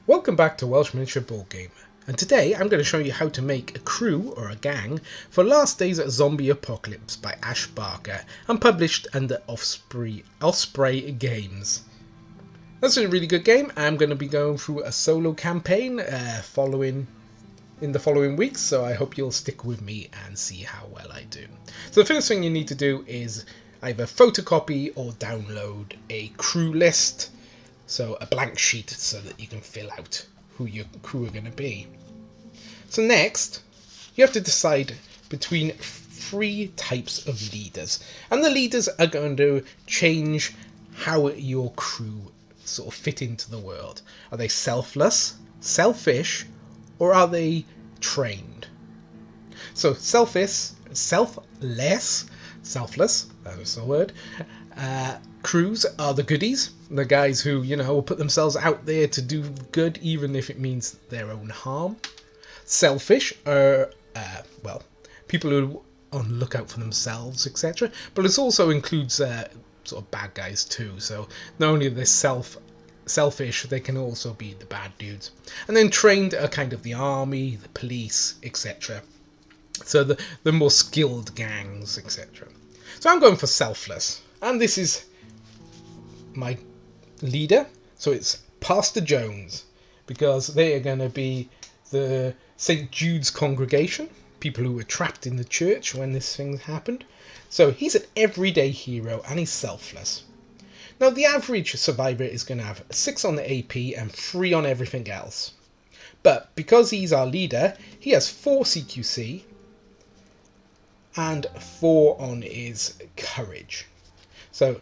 Welcome back to Welsh Miniature Board Game, and today I'm going to show you how to make a crew or a gang for Last Days at Zombie Apocalypse by Ash Barker and published under Osprey Games. That's a really good game. I'm going to be going through a solo campaign in the following weeks, so I hope you'll stick with me and see how well I do. So the first thing you need to do is either photocopy or download a crew list. So a blank sheet so that you can fill out who your crew are going to be. So next, you have to decide between three types of leaders. And the leaders are going to change how your crew sort of fit into the world. Are they selfless, selfish, or are they trained? So selfless, that is the word. Crews are the goodies, the guys who, will put themselves out there to do good, even if it means their own harm. Selfish are, people who are on the lookout for themselves, etc. But it also includes sort of bad guys too. So not only are they selfish, they can also be the bad dudes. And then trained are kind of the army, the police, etc. So the more skilled gangs, etc. So I'm going for selfless, and this is my leader, so it's Pastor Jones, because they are going to be the St. Jude's congregation, people who were trapped in the church when this thing happened. So he's an everyday hero and he's selfless. Now the average survivor is going to have 6 on the AP and 3 on everything else. But because he's our leader, he has 4 CQC and 4 on his courage. So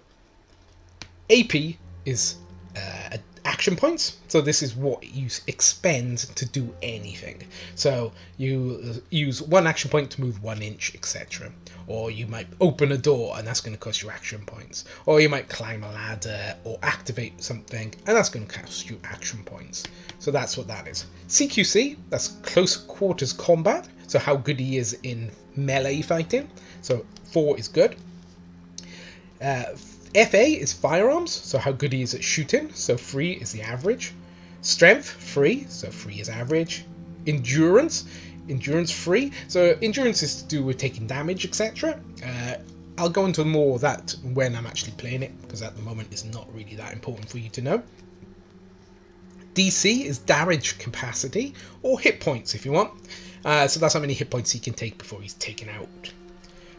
AP is action points, so this is what you expend to do anything. So you use 1 action point to move 1 inch, etc. Or you might open a door and that's going to cost you action points. Or you might climb a ladder or activate something and that's going to cost you action points. So that's what that is. CQC, that's close quarters combat, so how good he is in melee fighting. So 4 is good. FA is firearms, so how good he is at shooting, so 3 is the average. Strength, 3, so 3 is average. Endurance 3, so endurance is to do with taking damage, etc. I'll go into more of that when I'm actually playing it, because at the moment it's not really that important for you to know. DC is damage capacity, or hit points if you want. So that's how many hit points he can take before he's taken out.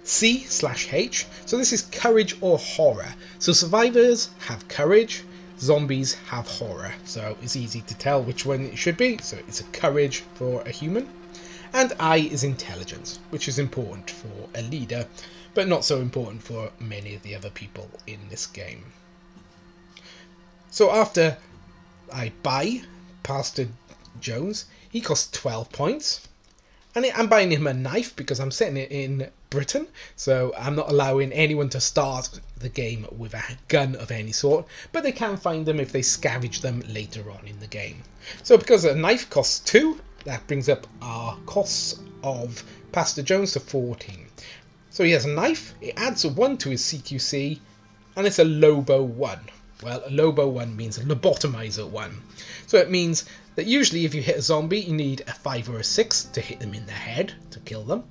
C/H, so this is courage or horror. So survivors have courage, zombies have horror. So it's easy to tell which one it should be. So it's a courage for a human. And I is intelligence, which is important for a leader, but not so important for many of the other people in this game. So after I buy Pastor Jones, he costs 12 points. And I'm buying him a knife because I'm setting it in Britain, so I'm not allowing anyone to start the game with a gun of any sort, but they can find them if they scavenge them later on in the game. So because a knife costs 2, that brings up our costs of Pastor Jones to 14. So he has a knife, it adds a 1 to his CQC, and it's a Lobo 1. Well, a Lobo 1 means a lobotomizer 1. So it means that usually if you hit a zombie, you need a 5 or a 6 to hit them in the head to kill them.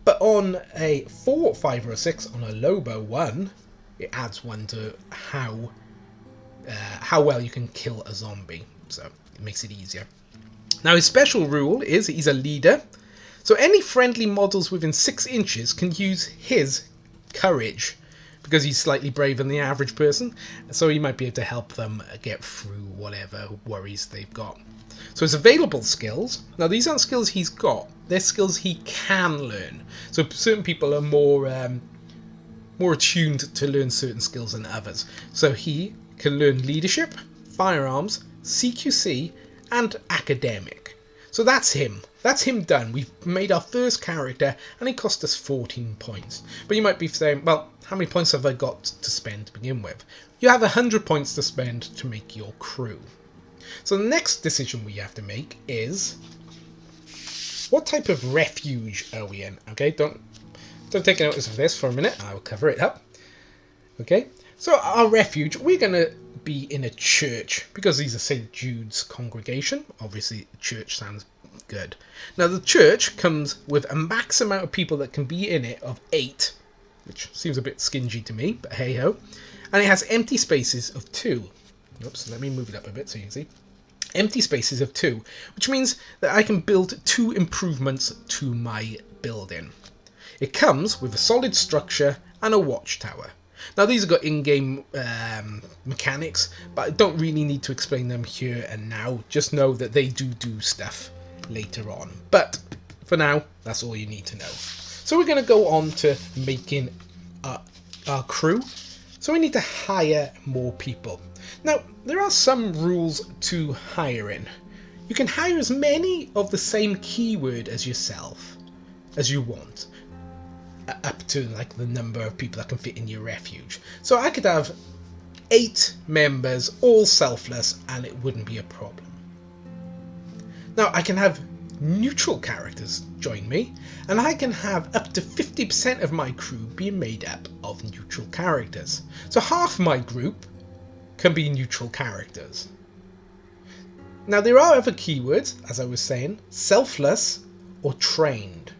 But on a 4, 5 or a 6 on a Lobo 1, it adds 1 to how well you can kill a zombie. So it makes it easier. Now his special rule is he's a leader. So any friendly models within 6 inches can use his courage, because he's slightly braver than the average person, so he might be able to help them get through whatever worries they've got. So his available skills, now these aren't skills he's got, they're skills he can learn. So certain people are more attuned to learn certain skills than others. So he can learn leadership, firearms, CQC, and academic. So that's him. That's him done. We've made our first character and it cost us 14 points. But you might be saying, well, how many points have I got to spend to begin with? You have 100 points to spend to make your crew. So the next decision we have to make is, what type of refuge are we in? Okay, don't take notice of this for a minute. I'll cover it up. Okay, so our refuge, we're going to be in a church, because these are St. Jude's congregation. Obviously, church sounds good. Now, the church comes with a max amount of people that can be in it of 8, which seems a bit stingy to me, but hey-ho. And it has empty spaces of 2. Oops, let me move it up a bit so you can see. Empty spaces of 2, which means that I can build 2 improvements to my building. It comes with a solid structure and a watchtower. Now, these have got in-game mechanics, but I don't really need to explain them here and now. Just know that they do stuff later on. But for now, that's all you need to know. So we're going to go on to making our crew. So we need to hire more people. Now, there are some rules to hiring. You can hire as many of the same keyword as yourself as you want, up to like the number of people that can fit in your refuge. So I could have 8 members, all selfless, and it wouldn't be a problem. Now, I can have neutral characters join me, and I can have up to 50% of my crew being made up of neutral characters. So half my group can be neutral characters. Now, there are other keywords, as I was saying: selfless or trained.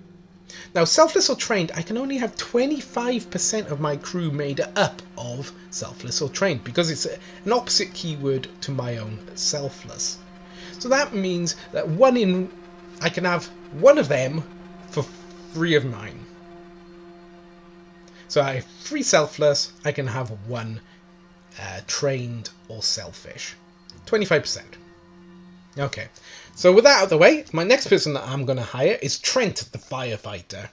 Now, selfless or trained, I can only have 25% of my crew made up of selfless or trained, because it's an opposite keyword to my own selfless. So that means that I can have 1 of them for 3 of mine. So I have 3 selfless, I can have 1 trained or selfish. 25%. Okay, so with that out of the way, my next person that I'm going to hire is Trent, the firefighter.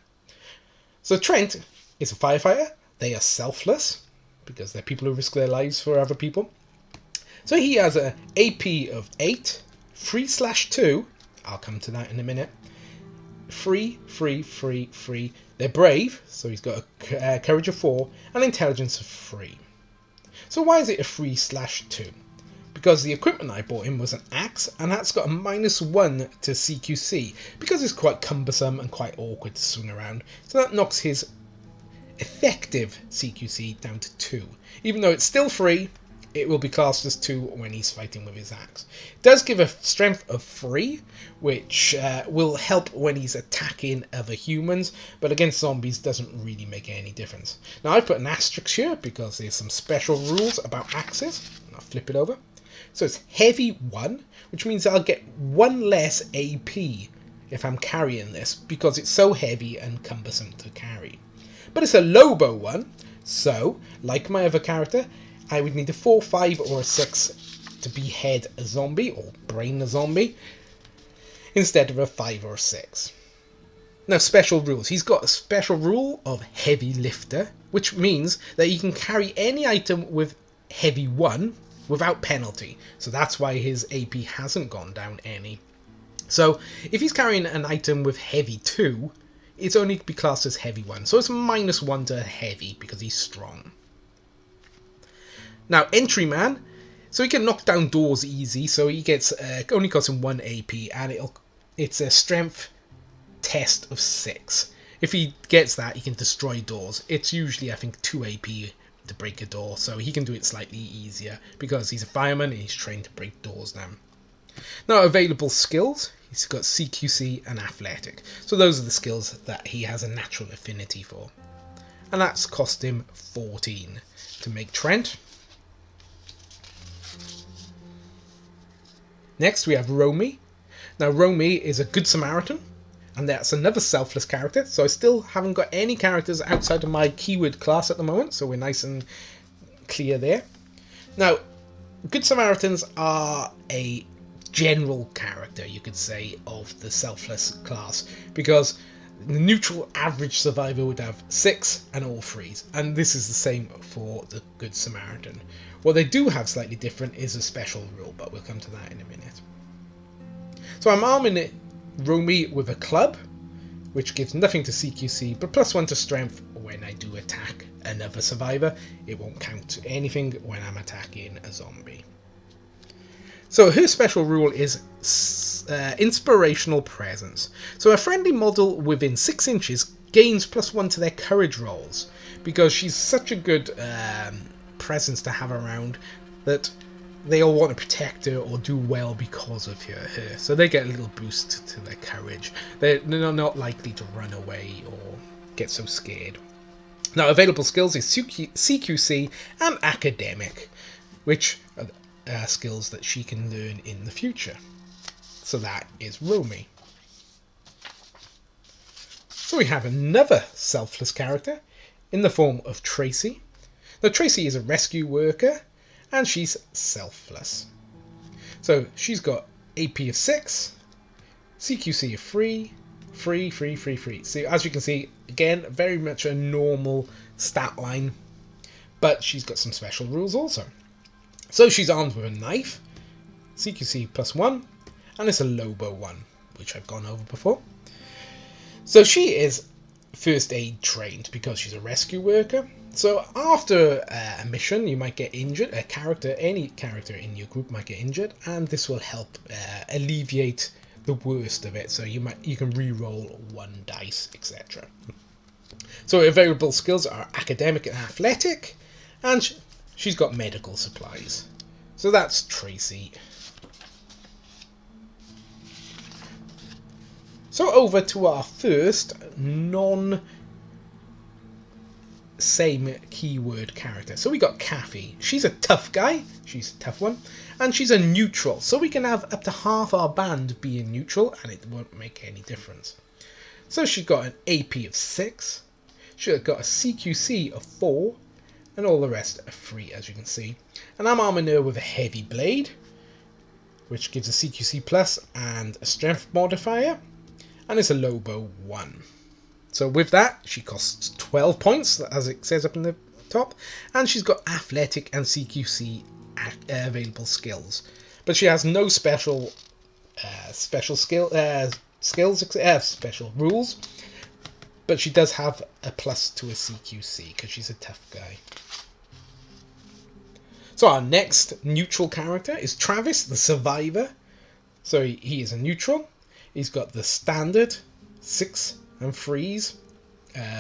So Trent is a firefighter. They are selfless, because they're people who risk their lives for other people. So he has an AP of 8, 3/2. I'll come to that in a minute. 3. They're brave, so he's got a courage of 4 and intelligence of 3. So why is it a 3/2? Because the equipment I bought him was an axe, and that's got a -1 to CQC, because it's quite cumbersome and quite awkward to swing around. So that knocks his effective CQC down to 2. Even though it's still 3, it will be classed as 2 when he's fighting with his axe. It does give a strength of 3, which will help when he's attacking other humans, but against zombies doesn't really make any difference. Now, I've put an asterisk here because there's some special rules about axes. I'll flip it over. So it's heavy 1, which means I'll get 1 less AP if I'm carrying this, because it's so heavy and cumbersome to carry. But it's a Lobo 1, so, like my other character, I would need a 4, 5, or a 6 to behead a zombie, or brain a zombie, instead of a 5 or a 6. Now, special rules. He's got a special rule of heavy lifter, which means that he can carry any item with heavy 1 without penalty. So that's why his AP hasn't gone down any. So if he's carrying an item with heavy 2, it's only to be classed as heavy 1. So it's -1 to heavy because he's strong. Now, Entryman, so he can knock down doors easy. So he gets only costs him 1 AP, and it's a strength test of 6. If he gets that, he can destroy doors. It's usually, I think, 2 AP to break a door, so he can do it slightly easier because he's a fireman and he's trained to break doors now. Now, available skills, he's got CQC and athletic, so those are the skills that he has a natural affinity for, and that's cost him 14 to make Trent. Next we have Romy. Now, Romy is a good Samaritan, and that's another selfless character, so I still haven't got any characters outside of my keyword class at the moment, so we're nice and clear there. Now, Good Samaritans are a general character, you could say, of the selfless class, because the neutral average survivor would have 6 and all 3s, and this is the same for the Good Samaritan. What they do have slightly different is a special rule, but we'll come to that in a minute. So I'm arming it Romy with a club, which gives nothing to CQC, but +1 to strength when I do attack another survivor. It won't count to anything when I'm attacking a zombie. So her special rule is inspirational presence. So a friendly model within 6 inches gains +1 to their courage rolls, because she's such a good presence to have around. that they all want to protect her or do well because of her. So they get a little boost to their courage. They're not likely to run away or get so scared. Now, available skills is CQC and academic, which are skills that she can learn in the future. So that is Romy. So we have another selfless character in the form of Tracy. Now, Tracy is a rescue worker and she's selfless. So she's got AP of 6, CQC of 3, free. So as you can see, again, very much a normal stat line, but she's got some special rules also. So she's armed with a knife, CQC +1, and it's a Lobo 1, which I've gone over before. So she is first aid trained because she's a rescue worker. So after a mission, you might get injured. Any character in your group might get injured, and this will help alleviate the worst of it. So you can re-roll 1 dice, etc. So available skills are academic and athletic, and she's got medical supplies. So that's Tracy. So over to our first same keyword character. So we got Kathy. She's a tough guy. She's a tough one. And she's a neutral. So we can have up to half our band being neutral and it won't make any difference. So she's got an AP of 6. She's got a CQC of 4. And all the rest are 3, as you can see. And I'm arming her with a heavy blade, which gives a CQC plus and a strength modifier. And it's a Lobo 1. So with that, she costs 12 points, as it says up in the top. And she's got athletic and CQC available skills. But she has no special rules. But she does have a plus to a CQC because she's a tough guy. So our next neutral character is Travis, the survivor. So he is a neutral. He's got the standard 6 and 3s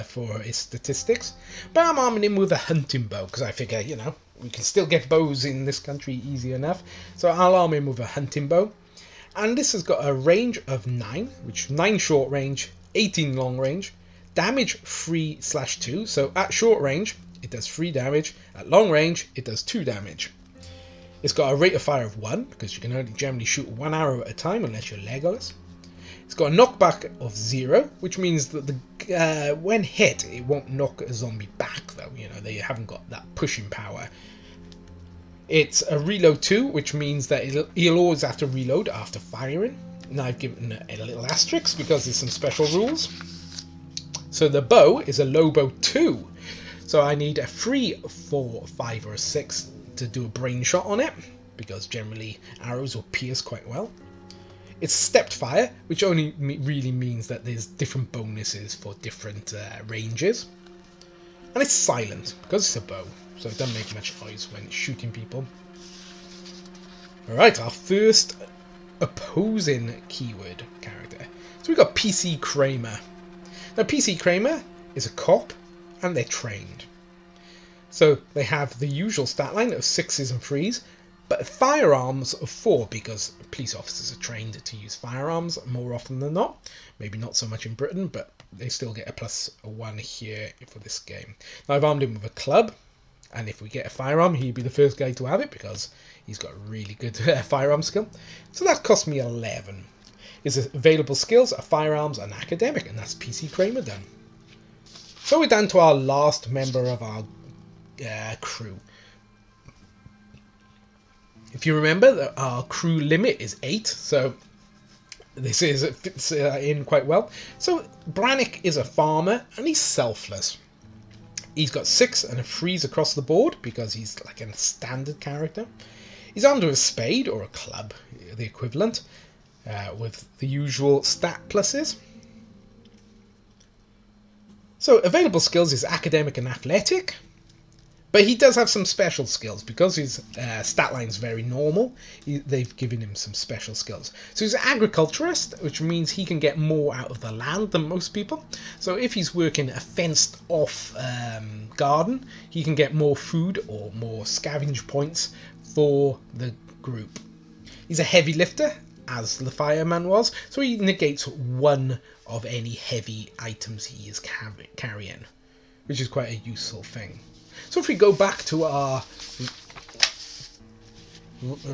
for his statistics. But I'm arming him with a hunting bow because I figure, we can still get bows in this country easy enough. So I'll arm him with a hunting bow. And this has got a range of 9, which 9 short range, 18 long range, damage 3/2. So at short range, it does 3 damage. At long range, it does 2 damage. It's got a rate of fire of 1 because you can only generally shoot 1 arrow at a time unless you're Legolas. It's got a knockback of 0, which means that when hit, it won't knock a zombie back, though. They haven't got that pushing power. It's a reload 2, which means that he'll always have to reload after firing. And I've given it a little asterisk because there's some special rules. So the bow is a Lobo 2. So I need a 3, 4, 5, or a 6 to do a brain shot on it, because generally arrows will pierce quite well. It's stepped fire, which only really means that there's different bonuses for different ranges. And it's silent, because it's a bow, so it doesn't make much noise when shooting people. Alright, our first opposing keyword character. So we've got PC Kramer. Now PC Kramer is a cop, and they're trained. So they have the usual stat line of 6s and 3s, but firearms of 4 because police officers are trained to use firearms more often than not. Maybe not so much in Britain, but they still get a +1 here for this game. Now I've armed him with a club, and if we get a firearm, he'd be the first guy to have it because he's got a really good firearm skill. So that cost me 11. His available skills are firearms and academic, and that's PC Kramer done. So we're down to our last member of our crew. If you remember, that our crew limit is 8, so this fits in quite well. So Brannick is a farmer, and he's selfless. He's got 6 and a 3s across the board because he's like a standard character. He's armed with a spade or a club, the equivalent, with the usual stat pluses. So available skills is academic and athletic, But he does have some special skills because his stat line is very normal. They've given him some special skills. So he's an agriculturist, which means he can get more out of the land than most people. So if he's working a fenced-off garden, he can get more food or more scavenge points for the group. He's a heavy lifter, as the fireman was, so he negates one of any heavy items he is carrying, which is quite a useful thing. So if we go back to our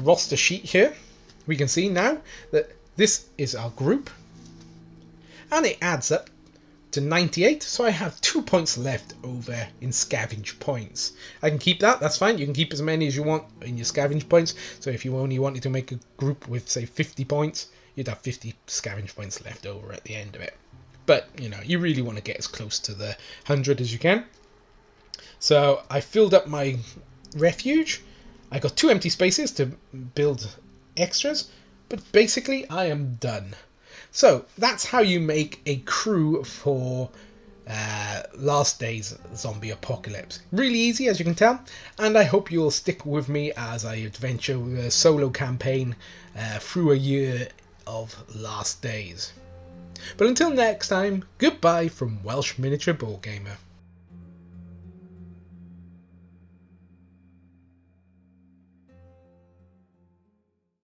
roster sheet here, we can see now that this is our group, and it adds up to 98, so I have 2 points left over in scavenge points. I can keep that, that's fine. You can keep as many as you want in your scavenge points. So if you only wanted to make a group with, say, 50 points, you'd have 50 scavenge points left over at the end of it. But, you know, you really want to get as close to the 100 as you can. So I filled up my refuge. I got 2 empty spaces to build extras, but basically I am done. So that's how you make a crew for last day's zombie apocalypse. Really easy, as you can tell, and I hope you'll stick with me as I adventure with a solo campaign through a year of last days. But until next time, goodbye from Welsh Miniature Board Gamer.